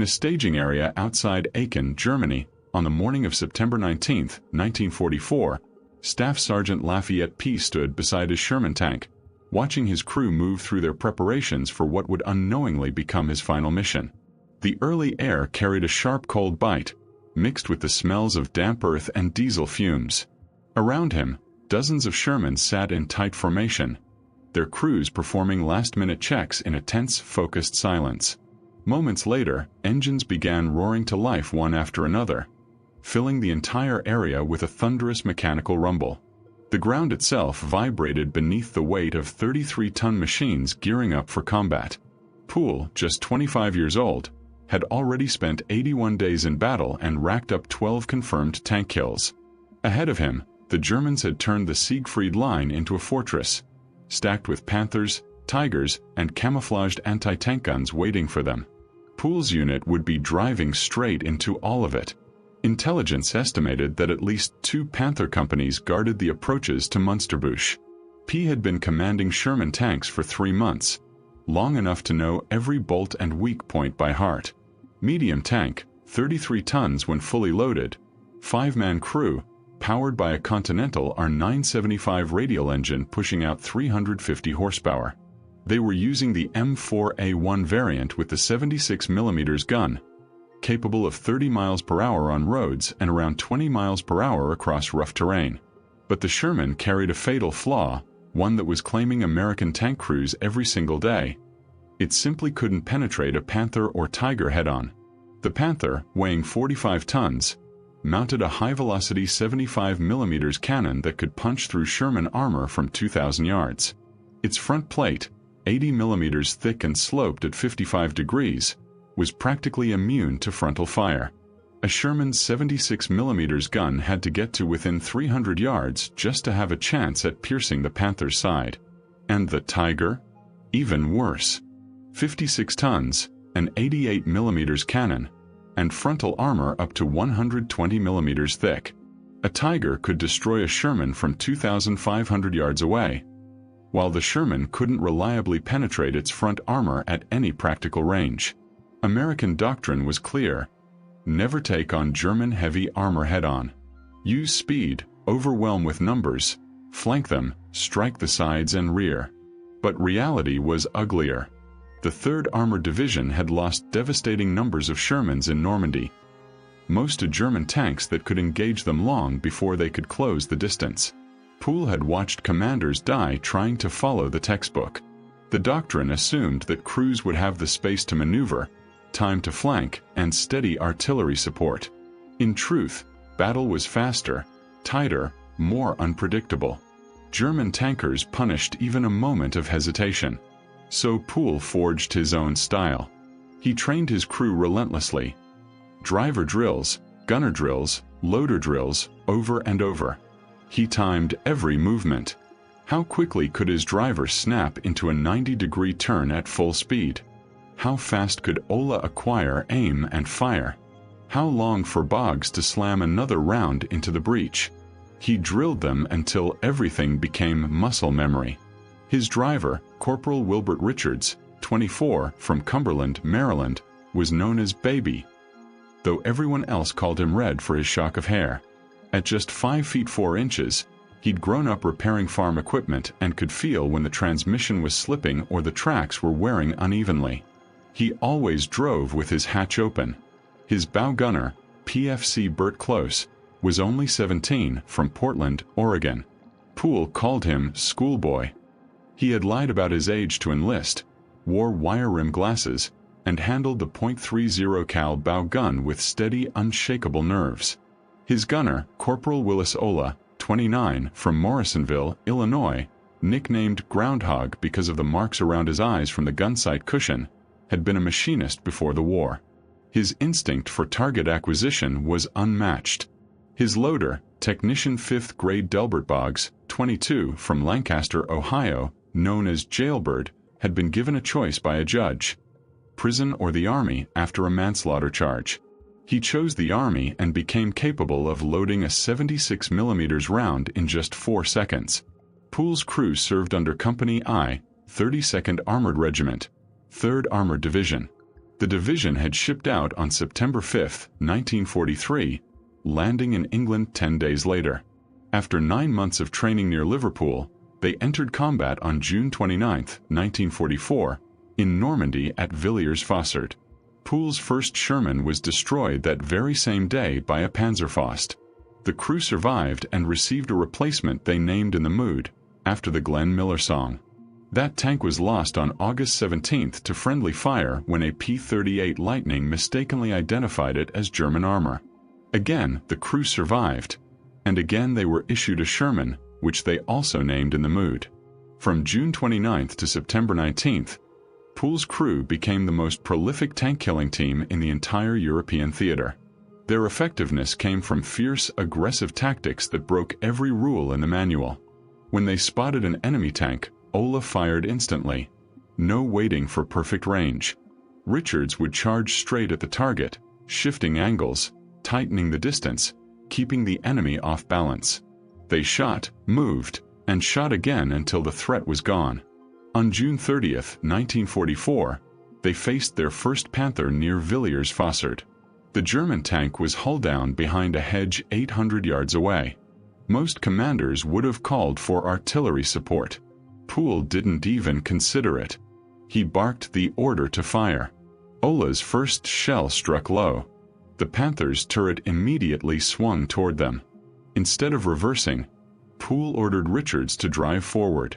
a staging area outside Aachen, Germany, on the morning of September 19, 1944, Staff Sergeant Lafayette P. stood beside his Sherman tank, watching his crew move through their preparations for what would unknowingly become his final mission. The early air carried a sharp cold bite, mixed with the smells of damp earth and diesel fumes. Around him, dozens of Shermans sat in tight formation, their crews performing last-minute checks in a tense, focused silence. Moments later, engines began roaring to life one after another, filling the entire area with a thunderous mechanical rumble. The ground itself vibrated beneath the weight of 33-ton machines gearing up for combat. Poole, just 25 years old, had already spent 81 days in battle and racked up 12 confirmed tank kills. Ahead of him, the Germans had turned the Siegfried Line into a fortress, stacked with Panthers, Tigers, and camouflaged anti-tank guns waiting for them. Poole's unit would be driving straight into all of it. Intelligence estimated that at least 2 Panther companies guarded the approaches to Münsterbusch. P had been commanding Sherman tanks for 3 months, long enough to know every bolt and weak point by heart. Medium tank, 33 tons when fully loaded, 5-man crew, powered by a Continental R975 radial engine pushing out 350 horsepower. They were using the M4A1 variant with the 76mm gun, capable of 30 miles per hour on roads and around 20 miles per hour across rough terrain. But the Sherman carried a fatal flaw, one that was claiming American tank crews every single day. It simply couldn't penetrate a Panther or Tiger head-on. The Panther, weighing 45 tons, mounted a high-velocity 75mm cannon that could punch through Sherman armor from 2,000 yards. Its front plate, 80mm thick and sloped at 55 degrees, was practically immune to frontal fire. A Sherman's 76mm gun had to get to within 300 yards just to have a chance at piercing the Panther's side. And the Tiger? Even worse. 56 tons, an 88mm cannon, and frontal armor up to 120mm thick. A Tiger could destroy a Sherman from 2,500 yards away, while the Sherman couldn't reliably penetrate its front armor at any practical range. American doctrine was clear: never take on German heavy armor head-on. Use speed, overwhelm with numbers, flank them, strike the sides and rear. But reality was uglier. The 3rd Armored Division had lost devastating numbers of Shermans in Normandy, most to German tanks that could engage them long before they could close the distance. Poole had watched commanders die trying to follow the textbook. The doctrine assumed that crews would have the space to maneuver, time to flank, and steady artillery support. In truth, battle was faster, tighter, more unpredictable. German tankers punished even a moment of hesitation. So Poole forged his own style. He trained his crew relentlessly. Driver drills, gunner drills, loader drills, over and over. He timed every movement. How quickly could his driver snap into a 90-degree turn at full speed? How fast could Ola acquire aim and fire? How long for Boggs to slam another round into the breech? He drilled them until everything became muscle memory. His driver, Corporal Wilbert Richards, 24, from Cumberland, Maryland, was known as Baby, though everyone else called him Red for his shock of hair. At just 5 feet 4 inches, he'd grown up repairing farm equipment and could feel when the transmission was slipping or the tracks were wearing unevenly. He always drove with his hatch open. His bow gunner, PFC Bert Close, was only 17, from Portland, Oregon. Poole called him Schoolboy. He had lied about his age to enlist, wore wire-rim glasses, and handled the .30 cal bow gun with steady, unshakable nerves. His gunner, Corporal Willis Ola, 29, from Morrisonville, Illinois, nicknamed Groundhog because of the marks around his eyes from the gun sight cushion, had been a machinist before the war. His instinct for target acquisition was unmatched. His loader, Technician 5th Grade Delbert Boggs, 22, from Lancaster, Ohio, known as Jailbird, had been given a choice by a judge: prison or the Army after a manslaughter charge. He chose the Army and became capable of loading a 76mm round in just 4 seconds. Poole's crew served under Company I, 32nd Armored Regiment, 3rd Armored Division. The division had shipped out on September 5, 1943, landing in England 10 days later. After 9 months of training near Liverpool, they entered combat on June 29, 1944, in Normandy at Villiers-Fossard. Poole's first Sherman was destroyed that very same day by a Panzerfaust. The crew survived and received a replacement they named in the mood, after the Glenn Miller song. That tank was lost on August 17 to friendly fire when a P-38 Lightning mistakenly identified it as German armor. Again, the crew survived, and again they were issued a Sherman, which they also named in the mood. From June 29 to September 19, Poole's crew became the most prolific tank-killing team in the entire European theater. Their effectiveness came from fierce, aggressive tactics that broke every rule in the manual. When they spotted an enemy tank, Ola fired instantly. No waiting for perfect range. Richards would charge straight at the target, shifting angles, tightening the distance, keeping the enemy off balance. They shot, moved, and shot again until the threat was gone. On June 30, 1944, they faced their first Panther near Villiers-Fossard. The German tank was hull down behind a hedge 800 yards away. Most commanders would have called for artillery support. Poole didn't even consider it. He barked the order to fire. Ola's first shell struck low. The Panther's turret immediately swung toward them. Instead of reversing, Poole ordered Richards to drive forward.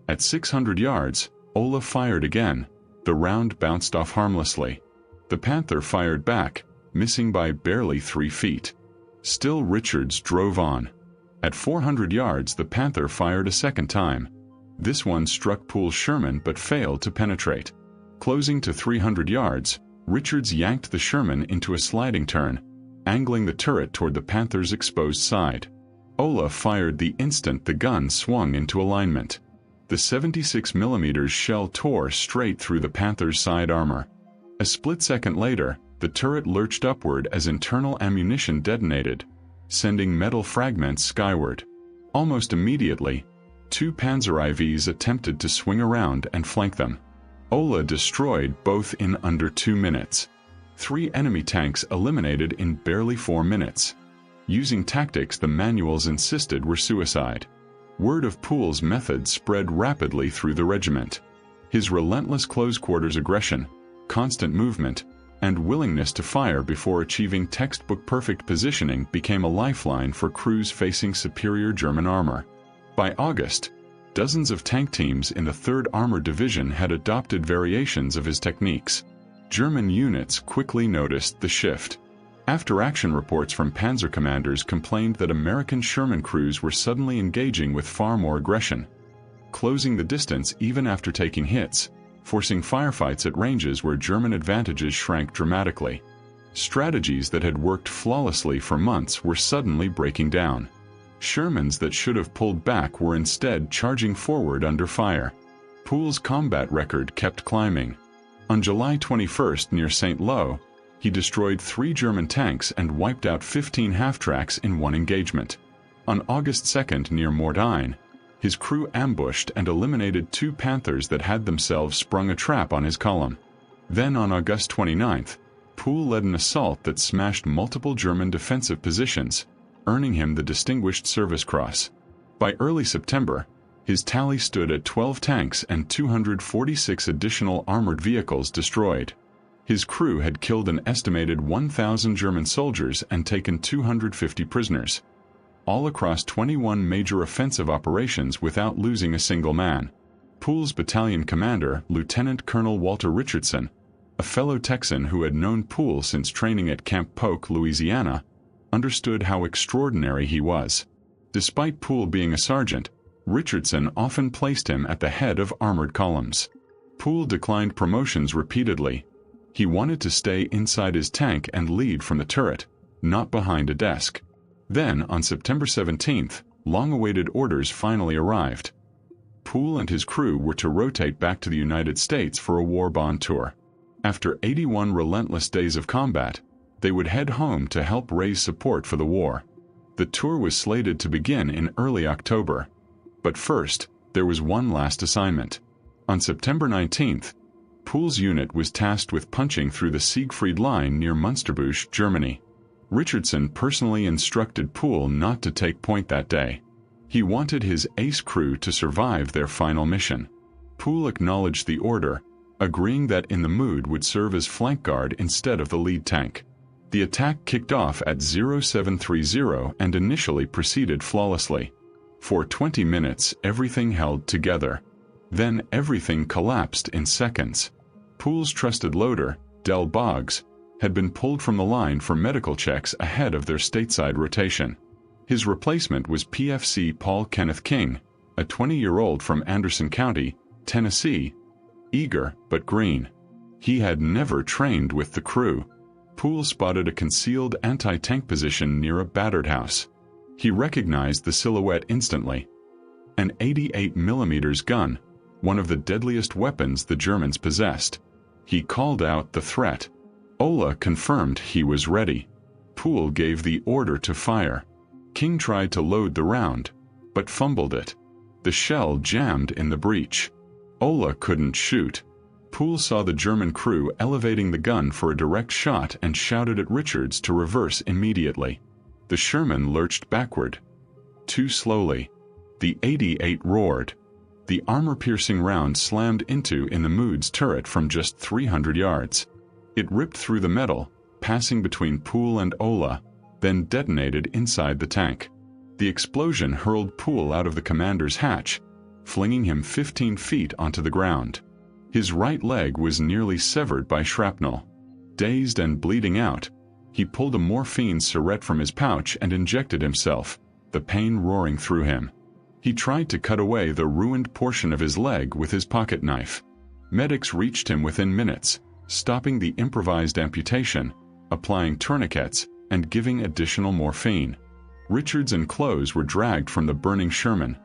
At 600 yards, Ola fired again. The round bounced off harmlessly. The Panther fired back, missing by barely 3 feet. Still Richards drove on. At 400 yards, the Panther fired a second time. This one struck Poole's Sherman but failed to penetrate. Closing to 300 yards, Richards yanked the Sherman into a sliding turn, angling the turret toward the Panther's exposed side. Ola fired the instant the gun swung into alignment. The 76mm shell tore straight through the Panther's side armor. A split second later, the turret lurched upward as internal ammunition detonated, sending metal fragments skyward. Almost immediately, 2 Panzer IVs attempted to swing around and flank them. Ola destroyed both in under 2 minutes. 3 enemy tanks eliminated in barely 4 minutes. Using tactics the manuals insisted were suicide. Word of Poole's method spread rapidly through the regiment. His relentless close-quarters aggression, constant movement, and willingness to fire before achieving textbook-perfect positioning became a lifeline for crews facing superior German armor. By August, dozens of tank teams in the 3rd Armored Division had adopted variations of his techniques. German units quickly noticed the shift. After-action reports from panzer commanders complained that American Sherman crews were suddenly engaging with far more aggression, closing the distance even after taking hits, forcing firefights at ranges where German advantages shrank dramatically. Strategies that had worked flawlessly for months were suddenly breaking down. Shermans that should have pulled back were instead charging forward under fire. Poole's combat record kept climbing. On July 21 near St. Lo, he destroyed 3 German tanks and wiped out 15 half-tracks in one engagement. On August 2 near Mortain, his crew ambushed and eliminated 2 Panthers that had themselves sprung a trap on his column. Then on August 29, Poole led an assault that smashed multiple German defensive positions, earning him the Distinguished Service Cross. By early September, his tally stood at 12 tanks and 246 additional armored vehicles destroyed. His crew had killed an estimated 1,000 German soldiers and taken 250 prisoners, all across 21 major offensive operations without losing a single man. Poole's battalion commander, Lieutenant Colonel Walter Richardson, a fellow Texan who had known Poole since training at Camp Polk, Louisiana, understood how extraordinary he was. Despite Poole being a sergeant, Richardson often placed him at the head of armored columns. Poole declined promotions repeatedly. He wanted to stay inside his tank and lead from the turret, not behind a desk. Then, on September 17th, long-awaited orders finally arrived. Poole and his crew were to rotate back to the United States for a war bond tour. After 81 relentless days of combat, they would head home to help raise support for the war. The tour was slated to begin in early October. But first, there was one last assignment. On September 19th, Poole's unit was tasked with punching through the Siegfried Line near Münsterbusch, Germany. Richardson personally instructed Poole not to take point that day. He wanted his ace crew to survive their final mission. Poole acknowledged the order, agreeing that in the mood would serve as flank guard instead of the lead tank. The attack kicked off at 0730 and initially proceeded flawlessly. For 20 minutes, everything held together. Then everything collapsed in seconds. Poole's trusted loader, Del Boggs, had been pulled from the line for medical checks ahead of their stateside rotation. His replacement was PFC Paul Kenneth King, a 20-year-old from Anderson County, Tennessee, eager but green. He had never trained with the crew. Poole spotted a concealed anti-tank position near a battered house. He recognized the silhouette instantly. An 88mm gun, one of the deadliest weapons the Germans possessed. He called out the threat. Ola confirmed he was ready. Poole gave the order to fire. King tried to load the round, but fumbled it. The shell jammed in the breech. Ola couldn't shoot. Poole saw the German crew elevating the gun for a direct shot and shouted at Richards to reverse immediately. The Sherman lurched backward. Too slowly. The 88 roared. The armor-piercing round slammed into in the Mood's turret from just 300 yards. It ripped through the metal, passing between Poole and Ola, then detonated inside the tank. The explosion hurled Poole out of the commander's hatch, flinging him 15 feet onto the ground. His right leg was nearly severed by shrapnel. Dazed and bleeding out, he pulled a morphine syringe from his pouch and injected himself, the pain roaring through him. He tried to cut away the ruined portion of his leg with his pocket knife. Medics reached him within minutes, stopping the improvised amputation, applying tourniquets, and giving additional morphine. Richards and Close were dragged from the burning Sherman,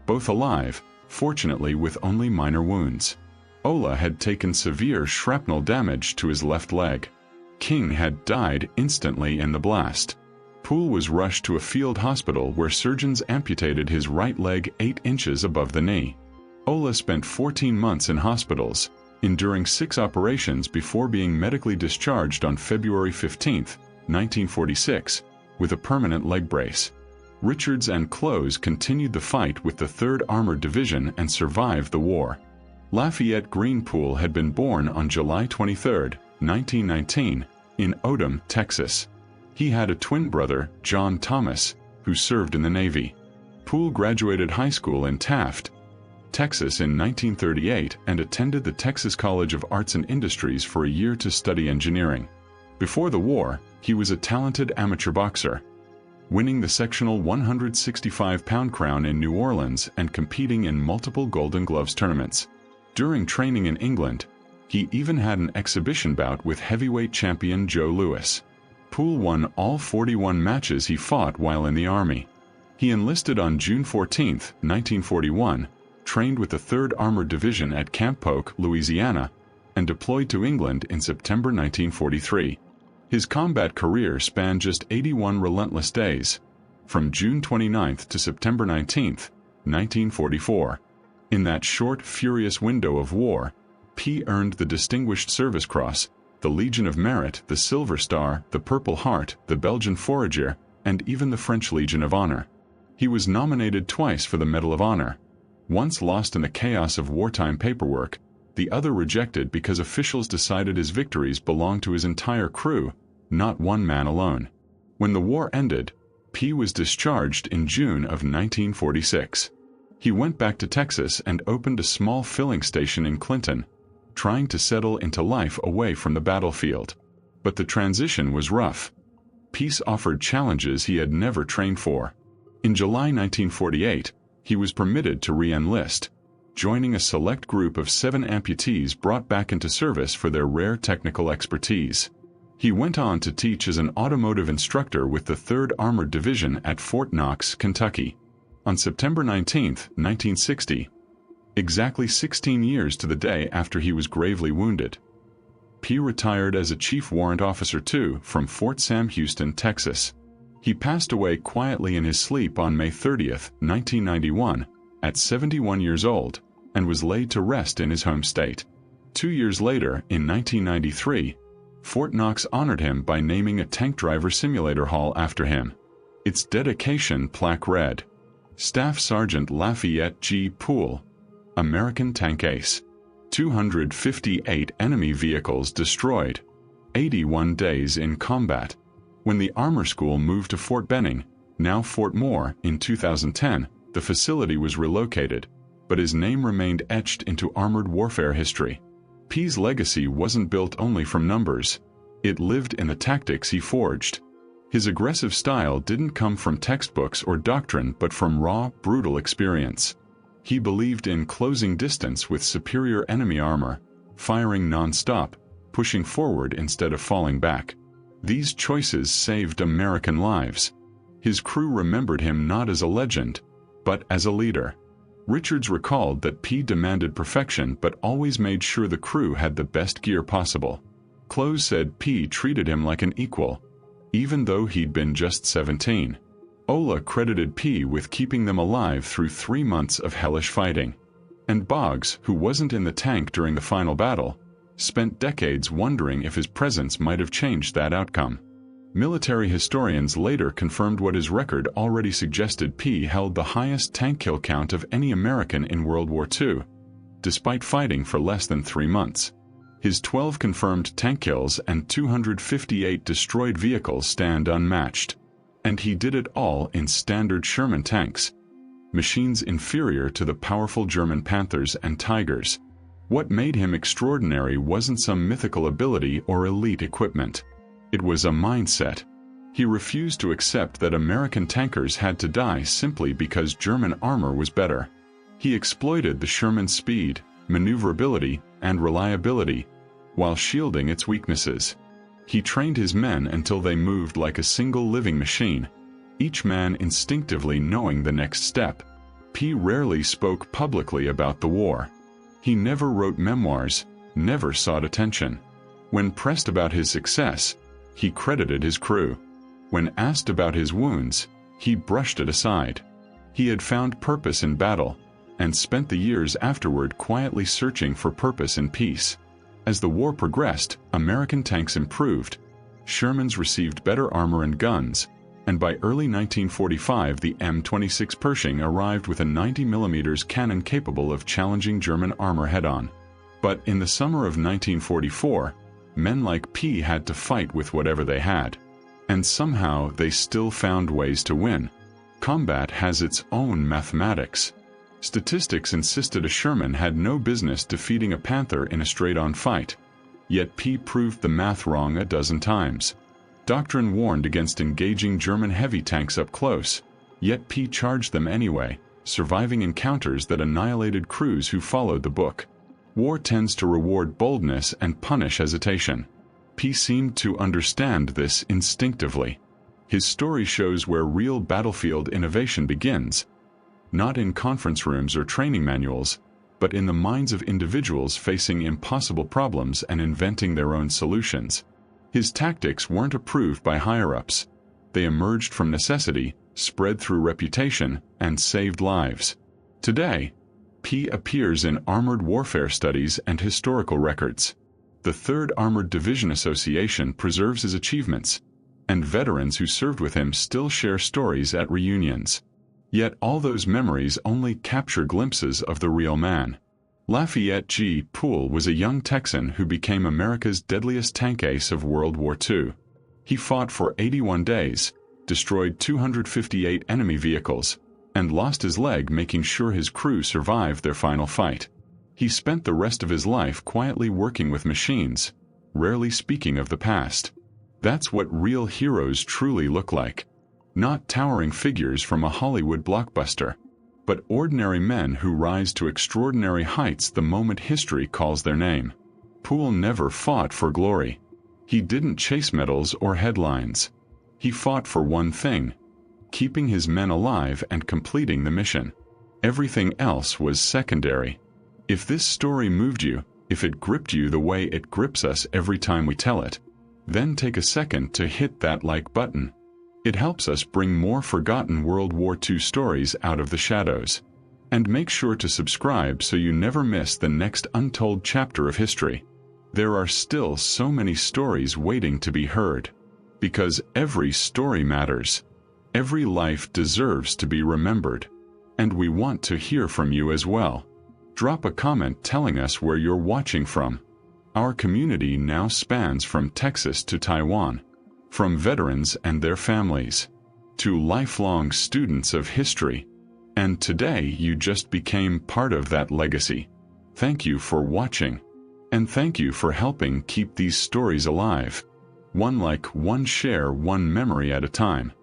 both alive, fortunately with only minor wounds. Ola had taken severe shrapnel damage to his left leg. King had died instantly in the blast. Poole was rushed to a field hospital where surgeons amputated his right leg 8 inches above the knee. Ola spent 14 months in hospitals, enduring 6 operations before being medically discharged on February 15, 1946, with a permanent leg brace. Richards and Close continued the fight with the 3rd Armored Division and survived the war. Lafayette Greenpool had been born on July 23, 1919, in Odom, Texas. He had a twin brother, John Thomas, who served in the Navy. Poole graduated high school in Taft, Texas in 1938 and attended the Texas College of Arts and Industries for a year to study engineering. Before the war, he was a talented amateur boxer, winning the sectional 165-pound crown in New Orleans and competing in multiple Golden Gloves tournaments. During training in England, he even had an exhibition bout with heavyweight champion Joe Louis. Poole won all 41 matches he fought while in the Army. He enlisted on June 14, 1941, trained with the 3rd Armored Division at Camp Polk, Louisiana, and deployed to England in September 1943. His combat career spanned just 81 relentless days, from June 29 to September 19, 1944. In that short, furious window of war, P earned the Distinguished Service Cross, the Legion of Merit, the Silver Star, the Purple Heart, the Belgian Forager, and even the French Legion of Honor. He was nominated twice for the Medal of Honor, once lost in the chaos of wartime paperwork, the other rejected because officials decided his victories belonged to his entire crew, not one man alone. When the war ended, P was discharged in June of 1946. He went back to Texas and opened a small filling station in Clinton, trying to settle into life away from the battlefield. But the transition was rough. Peace offered challenges he had never trained for. In July 1948, he was permitted to re-enlist, joining a select group of 7 amputees brought back into service for their rare technical expertise. He went on to teach as an automotive instructor with the 3rd Armored Division at Fort Knox, Kentucky. On September 19, 1960, exactly 16 years to the day after he was gravely wounded, P retired as a Chief Warrant Officer II from Fort Sam Houston, Texas. He passed away quietly in his sleep on May 30, 1991, at 71 years old, and was laid to rest in his home state. 2 years later, in 1993, Fort Knox honored him by naming a tank driver simulator hall after him. Its dedication plaque read, Staff Sergeant Lafayette G. Poole, American Tank Ace. 258 enemy vehicles destroyed. 81 days in combat. When the Armor School moved to Fort Benning, now Fort Moore, in 2010, the facility was relocated, but his name remained etched into armored warfare history. P's legacy wasn't built only from numbers. It lived in the tactics he forged. His aggressive style didn't come from textbooks or doctrine but from raw, brutal experience. He believed in closing distance with superior enemy armor, firing non-stop, pushing forward instead of falling back. These choices saved American lives. His crew remembered him not as a legend, but as a leader. Richards recalled that P demanded perfection but always made sure the crew had the best gear possible. Close said P treated him like an equal, even though he'd been just 17. Ola credited P with keeping them alive through 3 months of hellish fighting. And Boggs, who wasn't in the tank during the final battle, spent decades wondering if his presence might have changed that outcome. Military historians later confirmed what his record already suggested: P held the highest tank kill count of any American in World War II, despite fighting for less than 3 months. His 12 confirmed tank kills and 258 destroyed vehicles stand unmatched. And he did it all in standard Sherman tanks, machines inferior to the powerful German Panthers and Tigers. What made him extraordinary wasn't some mythical ability or elite equipment. It was a mindset. He refused to accept that American tankers had to die simply because German armor was better. He exploited the Sherman's speed, maneuverability, and reliability, while shielding its weaknesses. He trained his men until they moved like a single living machine, each man instinctively knowing the next step. P rarely spoke publicly about the war. He never wrote memoirs, never sought attention. When pressed about his success, he credited his crew. When asked about his wounds, he brushed it aside. He had found purpose in battle, and spent the years afterward quietly searching for purpose in peace. As the war progressed, American tanks improved. Shermans received better armor and guns, and by early 1945 the M26 Pershing arrived with a 90mm cannon capable of challenging German armor head-on. But in the summer of 1944, men like P had to fight with whatever they had. And somehow they still found ways to win. Combat has its own mathematics. Statistics insisted a Sherman had no business defeating a Panther in a straight-on fight. Yet P proved the math wrong a dozen times. Doctrine warned against engaging German heavy tanks up close, yet P charged them anyway, surviving encounters that annihilated crews who followed the book. War tends to reward boldness and punish hesitation. P seemed to understand this instinctively. His story shows where real battlefield innovation begins, not in conference rooms or training manuals, but in the minds of individuals facing impossible problems and inventing their own solutions. His tactics weren't approved by higher-ups. They emerged from necessity, spread through reputation, and saved lives. Today, P appears in armored warfare studies and historical records. The 3rd Armored Division Association preserves his achievements, and veterans who served with him still share stories at reunions. Yet all those memories only capture glimpses of the real man. Lafayette G. Poole was a young Texan who became America's deadliest tank ace of World War II. He fought for 81 days, destroyed 258 enemy vehicles, and lost his leg making sure his crew survived their final fight. He spent the rest of his life quietly working with machines, rarely speaking of the past. That's what real heroes truly look like. Not towering figures from a Hollywood blockbuster, but ordinary men who rise to extraordinary heights the moment history calls their name. Poole never fought for glory. He didn't chase medals or headlines. He fought for one thing: keeping his men alive and completing the mission. Everything else was secondary. If this story moved you, if it gripped you the way it grips us every time we tell it, then take a second to hit that like button. It helps us bring more forgotten World War II stories out of the shadows. And make sure to subscribe so you never miss the next untold chapter of history. There are still so many stories waiting to be heard. Because every story matters. Every life deserves to be remembered. And we want to hear from you as well. Drop a comment telling us where you're watching from. Our community now spans from Texas to Taiwan, from veterans and their families, to lifelong students of history. And today you just became part of that legacy. Thank you for watching. And thank you for helping keep these stories alive. One like, one share, one memory at a time.